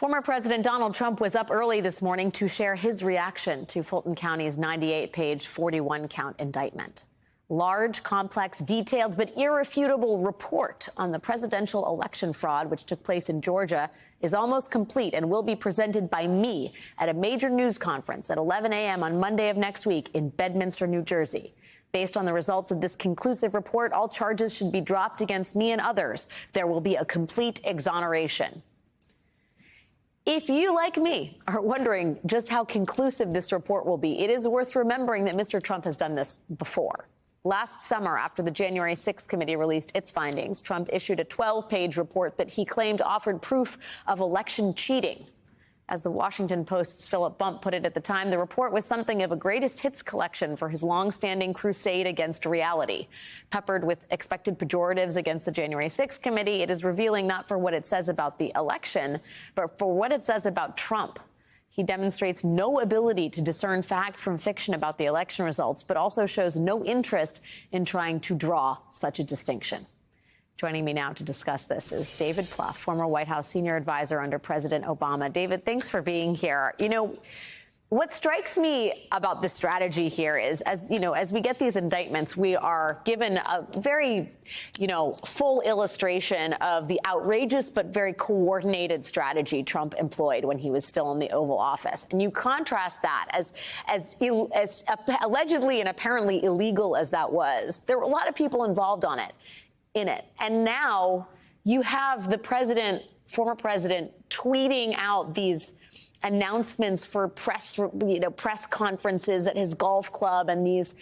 Former President Donald Trump was up early this morning to share his reaction to Fulton County's 98-page, 41-count indictment. Large, complex, detailed, but irrefutable report on the presidential election fraud, which took place in Georgia, is almost complete and will be presented by me at a major news conference at 11 a.m. on Monday of next week in Bedminster, New Jersey. Based on the results of this conclusive report, all charges should be dropped against me and others. There will be a complete exoneration. If you, like me, are wondering just how conclusive this report will be, it is worth remembering that Mr. Trump has done this before. Last summer, after the January 6th committee released its findings, Trump issued a 12-page report that he claimed offered proof of election cheating. As the Washington Post's Philip Bump put it at the time, the report was something of a greatest hits collection for his long-standing crusade against reality. Peppered with expected pejoratives against the January 6th committee, it is revealing not for what it says about the election, but for what it says about Trump. He demonstrates no ability to discern fact from fiction about the election results, but also shows no interest in trying to draw such a distinction. Joining me now to discuss this is David Plouffe, former White House senior advisor under President Obama. David, thanks for being here. You know, what strikes me about the strategy here is, as we get these indictments, we are given a very, full illustration of the outrageous but very coordinated strategy Trump employed when he was still in the Oval Office. And you contrast that as allegedly and apparently illegal as that was. There were a lot of people involved in it. And now you have the former president, tweeting out these announcements for press conferences at his golf club and these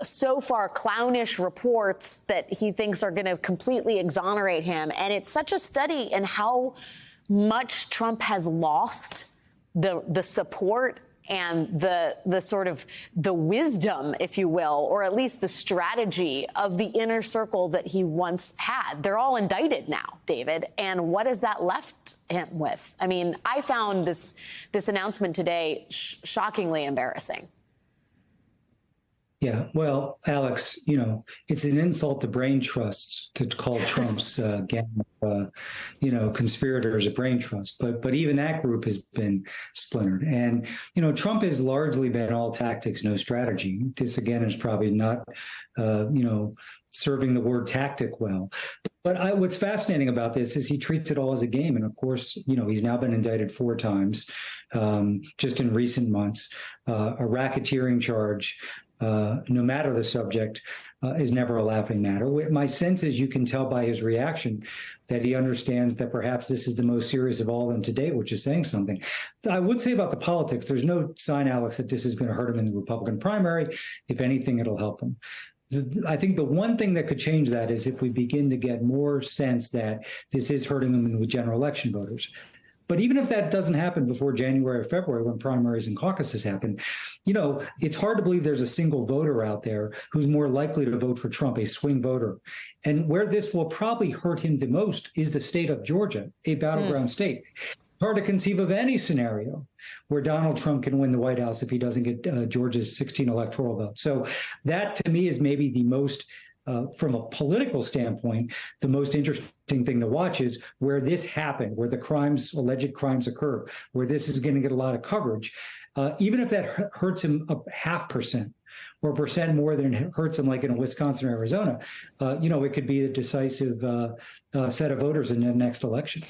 so far clownish reports that he thinks are going to completely exonerate him. And it's such a study in how much Trump has lost the support and the sort of the wisdom, if you will, or at least the strategy of the inner circle that he once had. They're all indicted now, David. And what has that left him with? I mean, I found this announcement today shockingly embarrassing. Yeah, well, Alex, it's an insult to brain trusts to call Trump's gang of, conspirators a brain trust. But even that group has been splintered. And, Trump has largely been all tactics, no strategy. This, again, is probably not, serving the word tactic well. But what's fascinating about this is he treats it all as a game. And of course, he's now been indicted 4 times just in recent months. A racketeering charge, no matter the subject, is never a laughing matter. My sense is you can tell by his reaction that he understands that perhaps this is the most serious of all of them to date, which is saying something. I would say about the politics, there's no sign, Alex, that this is going to hurt him in the Republican primary. If anything, it'll help him. I think the one thing that could change that is if we begin to get more sense that this is hurting him with general election voters. But even if that doesn't happen before January or February, when primaries and caucuses happen, it's hard to believe there's a single voter out there who's more likely to vote for Trump, a swing voter. And where this will probably hurt him the most is the state of Georgia, a battleground state. Hard to conceive of any scenario where Donald Trump can win the White House if he doesn't get Georgia's 16 electoral votes. So that, to me, is maybe the most from a political standpoint, the most interesting thing to watch is where this happened, where the alleged crimes occur, where this is going to get a lot of coverage. Even if that hurts him 0.5% or 1% more than it hurts him, like in Wisconsin or Arizona, it could be a decisive set of voters in the next election.